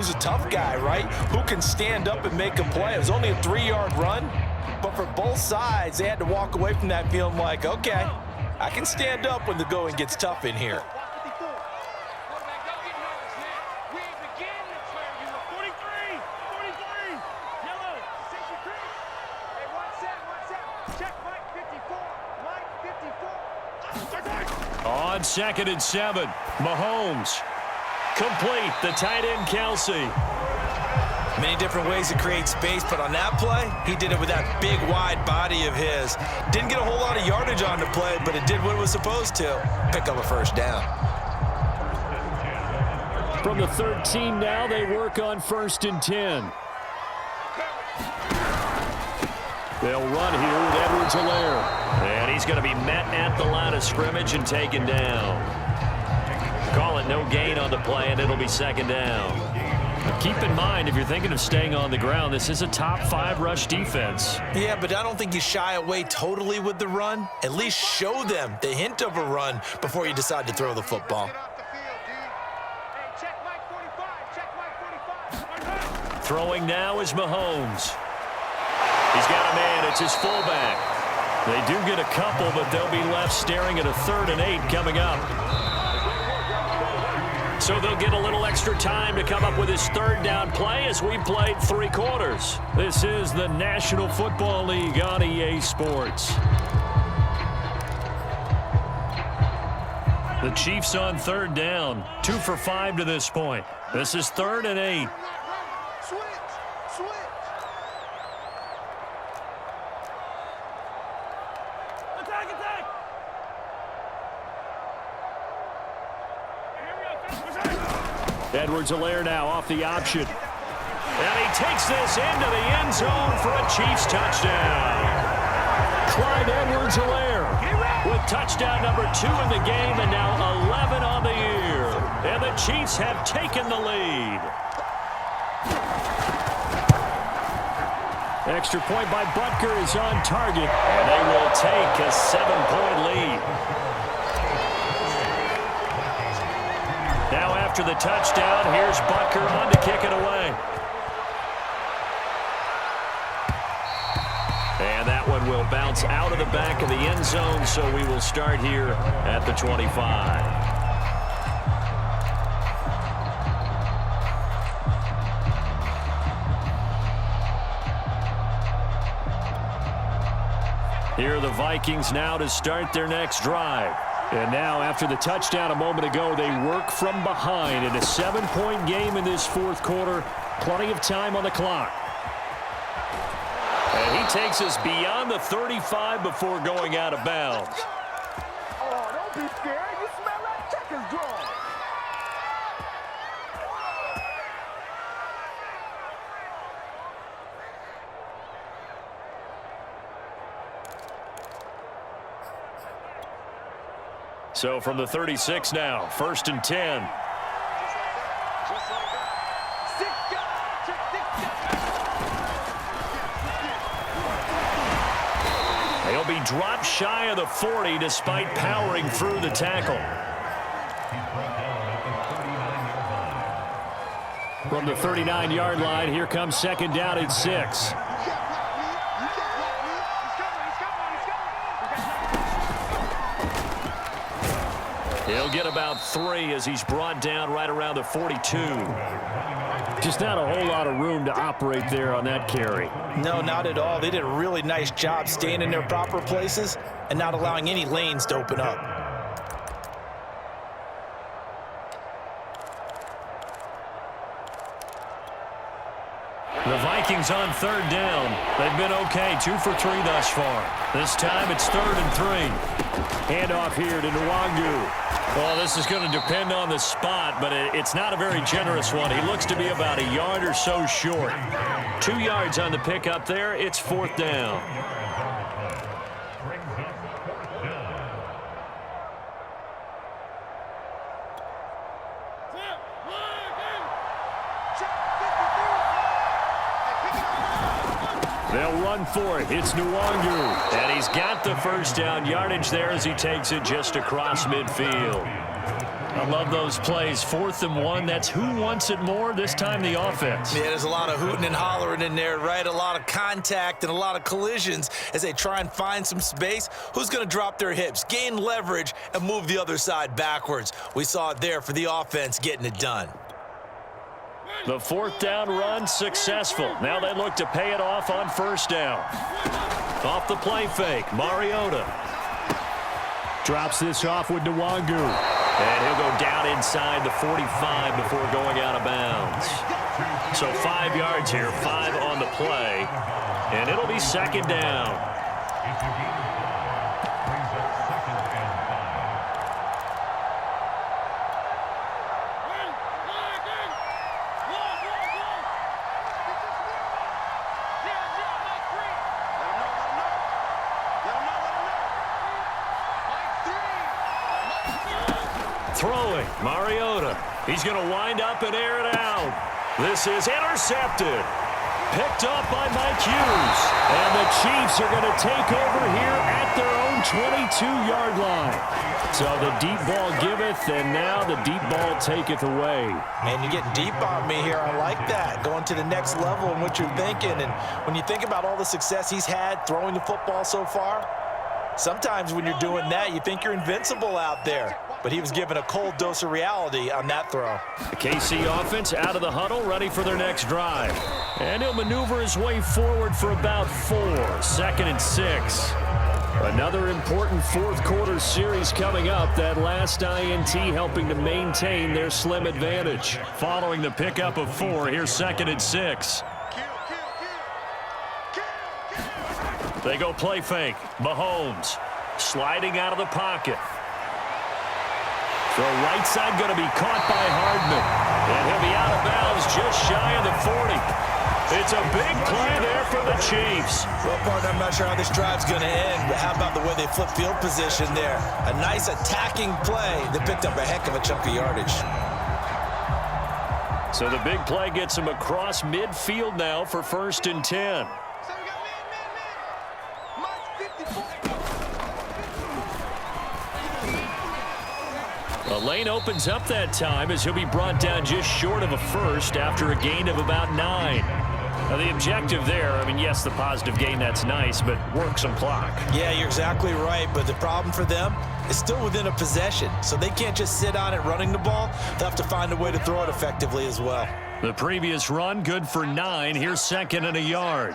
He's a tough guy, right? Who can stand up and make a play. It was only a 3-yard run, but for both sides, they had to walk away from that feeling like, okay, I can stand up when the going gets tough in here. On 2nd and 7, Mahomes. Complete, the tight end, Kelsey. Many different ways to create space, but on that play, he did it with that big, wide body of his. Didn't get a whole lot of yardage on the play, but it did what it was supposed to. Pick up a first down. From the 13 now, they work on 1st and 10. They'll run here with Edwards-Helaire. And he's going to be met at the line of scrimmage and taken down. Call it no gain on the play, and it'll be 2nd down. Now keep in mind, if you're thinking of staying on the ground, this is a top 5 rush defense. Yeah, but I don't think you shy away totally with the run. At least show them the hint of a run before you decide to throw the football. Throwing now is Mahomes. He's got a man. It's his fullback. They do get a couple, but they'll be left staring at a 3rd and 8 coming up. So they'll get a little extra time to come up with his 3rd down play as we played 3 quarters. This is the National Football League on EA Sports. The Chiefs on 3rd down. 2 for 5 to this point. This is 3rd and 8. Edwards-Helaire now off the option. And he takes this into the end zone for a Chiefs touchdown. Clyde Edwards-Helaire with touchdown number 2 in the game and now 11 on the year. And the Chiefs have taken the lead. Extra point by Butker is on target. And they will take a 7-point lead. Now after the touchdown, here's Butker on to kick it away. And that one will bounce out of the back of the end zone, so we will start here at the 25. Here are the Vikings now to start their next drive. And now, after the touchdown a moment ago, they work from behind in a 7-point game in this 4th quarter. Plenty of time on the clock. And he takes us beyond the 35 before going out of bounds. Oh, don't be scared. You smell like checkers drawn. So from the 36 now, 1st and 10. They'll be dropped shy of the 40 despite powering through the tackle. From the 39-yard line, here comes 2nd down and 6. He'll get about 3 as he's brought down right around the 42. Just not a whole lot of room to operate there on that carry. No, not at all. They did a really nice job staying in their proper places and not allowing any lanes to open up. The Vikings on 3rd down. They've been okay, 2 for 3 thus far. This time it's 3rd and 3. Handoff here to Nwangu. Well, this is going to depend on the spot, but it's not a very generous one. He looks to be about a yard or so short. 2 yards on the pickup there. It's 4th down. They'll run for it. It's Nwangu. And he's got the 1st down yardage there as he takes it just across midfield. I love those plays. 4th and 1. That's who wants it more. This time the offense. Yeah, there's a lot of hooting and hollering in there, right? A lot of contact and a lot of collisions as they try and find some space. Who's going to drop their hips, gain leverage, and move the other side backwards? We saw it there for the offense getting it done. The 4th down run successful. Now they look to pay it off on 1st down. Off the play fake, Mariota. Drops this off with Nwangu. And he'll go down inside the 45 before going out of bounds. So 5 yards here, 5 on the play. And it'll be 2nd down. Throwing, Mariota. He's going to wind up and air it out. This is intercepted. Picked up by Mike Hughes. And the Chiefs are going to take over here at their own 22-yard line. So the deep ball giveth, and now the deep ball taketh away. Man, you're getting deep on me here. I like that. Going to the next level in what you're thinking. And when you think about all the success he's had throwing the football so far, sometimes when you're doing that, you think you're invincible out there. But he was given a cold dose of reality on that throw. The KC offense out of the huddle, ready for their next drive. And he'll maneuver his way forward for about 4. 2nd and 6. Another important 4th quarter series coming up. That last INT helping to maintain their slim advantage. Following the pickup of 4, here's 2nd and 6. They go play fake. Mahomes sliding out of the pocket. The right side going to be caught by Hardman. And he'll be out of bounds just shy of the 40. It's a big play there for the Chiefs. Well, partner, I'm not sure how this drive's going to end, but how about the way they flip field position there? A nice attacking play that picked up a heck of a chunk of yardage. So the big play gets him across midfield now for 1st and 10. The lane opens up that time as he'll be brought down just short of a 1st after a gain of about 9. Now the objective there, I mean, yes, the positive gain, that's nice, but work some clock. Yeah, you're exactly right, but the problem for them is still within a possession, so they can't just sit on it running the ball. They'll have to find a way to throw it effectively as well. The previous run, good for 9. Here's 2nd and a yard.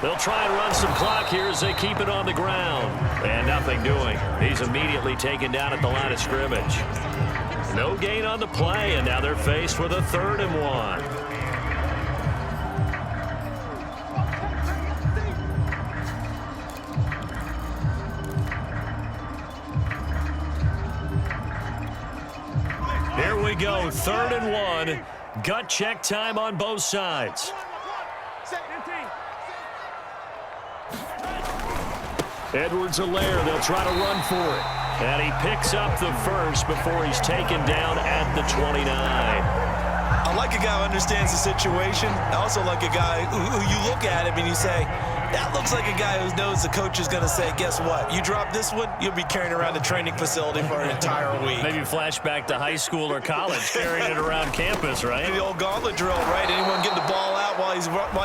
They'll try and run some clock here as they keep it on the ground. And nothing doing. He's immediately taken down at the line of scrimmage. No gain on the play, and now they're faced with a 3rd and 1. Here we go, 3rd and 1. Gut check time on both sides. Edwards-Helaire, they'll try to run for it. And he picks up the 1st before he's taken down at the 29. I like a guy who understands the situation. I also like a guy who you look at him and you say, that looks like a guy who knows the coach is going to say, guess what? You drop this one, you'll be carrying around the training facility for an entire week. Maybe flashback to high school or college, carrying it around campus, right? The old gauntlet drill, right? Anyone get the ball out while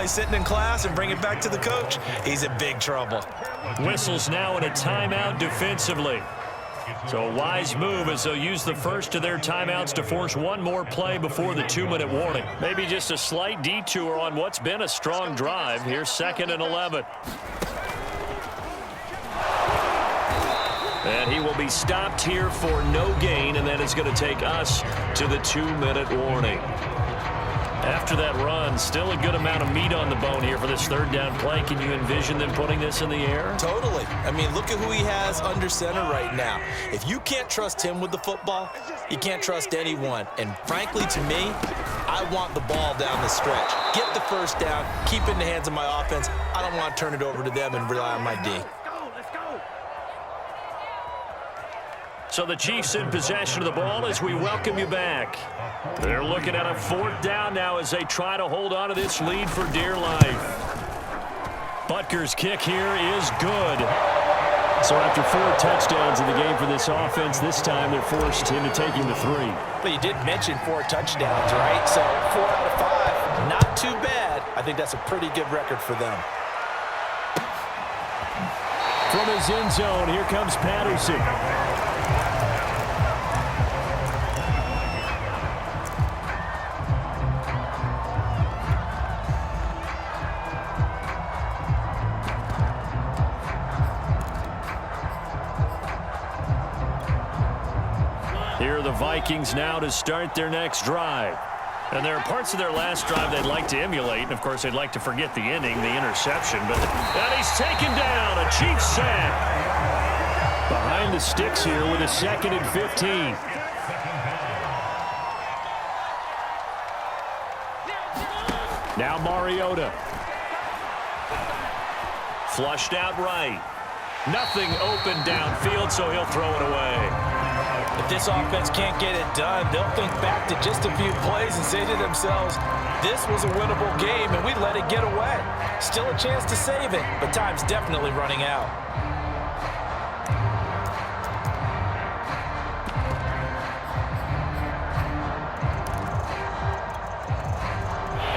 he's sitting in class and bring it back to the coach, he's in big trouble. Whistles now in a timeout defensively. So a wise move as they'll use the first of their timeouts to force one more play before the 2-minute warning. Maybe just a slight detour on what's been a strong drive. Here's 2nd and 11. And he will be stopped here for no gain, and then it's going to take us to the 2-minute warning. After that run, still a good amount of meat on the bone here for this 3rd down play. Can you envision them putting this in the air? Totally. I mean, look at who he has under center right now. If you can't trust him with the football, you can't trust anyone. And frankly, to me, I want the ball down the stretch. Get the 1st down, keep it in the hands of my offense. I don't want to turn it over to them and rely on my D. So the Chiefs in possession of the ball as we welcome you back. They're looking at a 4th down now as they try to hold on to this lead for dear life. Butker's kick here is good. So after 4 touchdowns in the game for this offense, this time they're forced into taking the 3. But you did mention 4 touchdowns, right? So 4 out of 5, not too bad. I think that's a pretty good record for them. From his end zone, here comes Patterson. Here are the Vikings now to start their next drive. And there are parts of their last drive they'd like to emulate. And, of course, they'd like to forget the inning, the interception. But and he's taken down. A Chiefs sack. Behind the sticks here with a 2nd and 15. Now Mariota. Flushed out right. Nothing open downfield, so he'll throw it away. If this offense can't get it done, they'll think back to just a few plays and say to themselves, this was a winnable game and we let it get away. Still a chance to save it, but time's definitely running out.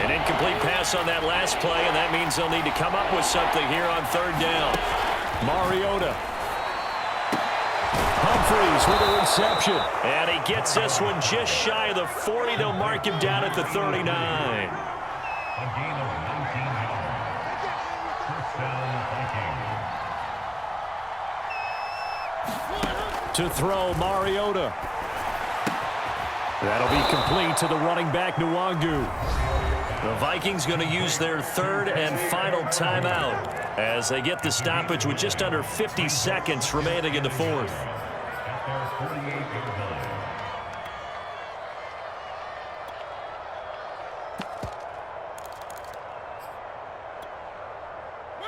An incomplete pass on that last play, and that means they'll need to come up with something here on 3rd down. Mariota. Humphreys with a reception. And he gets this one just shy of the 40. They'll mark him down at the 39. To throw, Mariota. That'll be complete to the running back, Nwangu. The Vikings going to use their 3rd and final timeout as they get the stoppage with just under 50 seconds remaining in the 4th.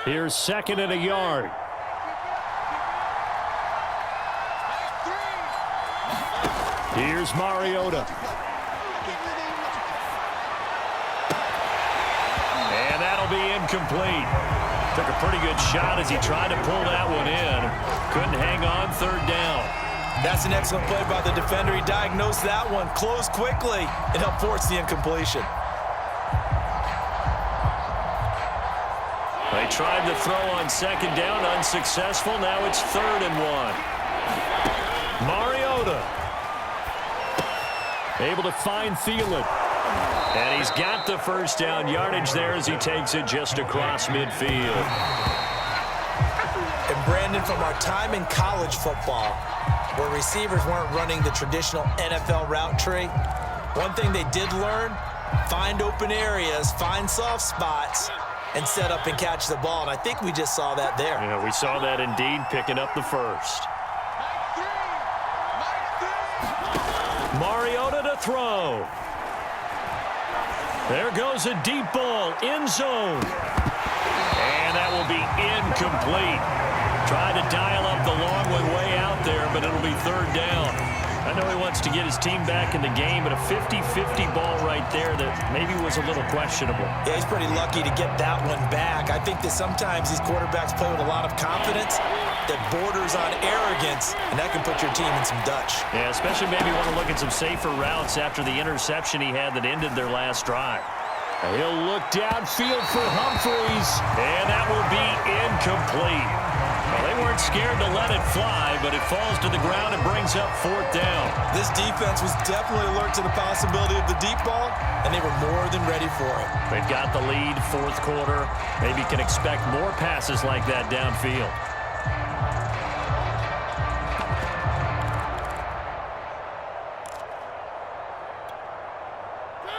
Here's 2nd and a yard. Here's Mariota. And that'll be incomplete. Took a pretty good shot as he tried to pull that one in. Couldn't hang on 3rd down. That's an excellent play by the defender. He diagnosed that one, closed quickly, and helped force the incompletion. They tried to throw on 2nd down, unsuccessful. Now it's 3rd and 1. Mariota. Able to find Thielen. And he's got the 1st down yardage there as he takes it just across midfield. And Brandon, from our time in college football, where receivers weren't running the traditional NFL route tree, one thing they did learn, find open areas, find soft spots, and set up and catch the ball. And I think we just saw that there. Yeah, we saw that indeed, picking up the 1st. Mariota to throw. There goes a deep ball, end zone. And that will be incomplete. Tried to dial up the long one way out there, but it'll be 3rd down. I know he wants to get his team back in the game, but a 50-50 ball right there that maybe was a little questionable. Yeah, he's pretty lucky to get that one back. I think that sometimes these quarterbacks play with a lot of confidence that borders on arrogance, and that can put your team in some Dutch. Yeah, especially maybe want to look at some safer routes after the interception he had that ended their last drive. He'll look downfield for Humphreys, and that will be incomplete. Well, they weren't scared to let it fly, but it falls to the ground and brings up 4th down. This defense was definitely alert to the possibility of the deep ball, and they were more than ready for it. They've got the lead, 4th quarter. Maybe can expect more passes like that downfield.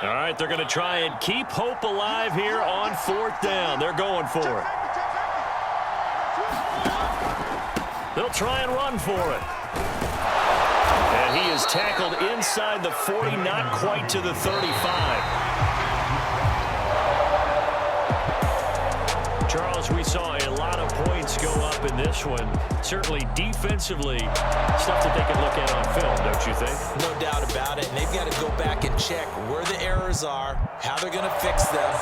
All right, they're going to try and keep hope alive here on 4th down. They're going for it. They'll try and run for it. And he is tackled inside the 40, not quite to the 35. Charles, we saw a lot of points go up in this one. Certainly defensively, stuff that they can look at on film, don't you think? No doubt about it. And they've got to go back and check where the errors are, how they're going to fix them.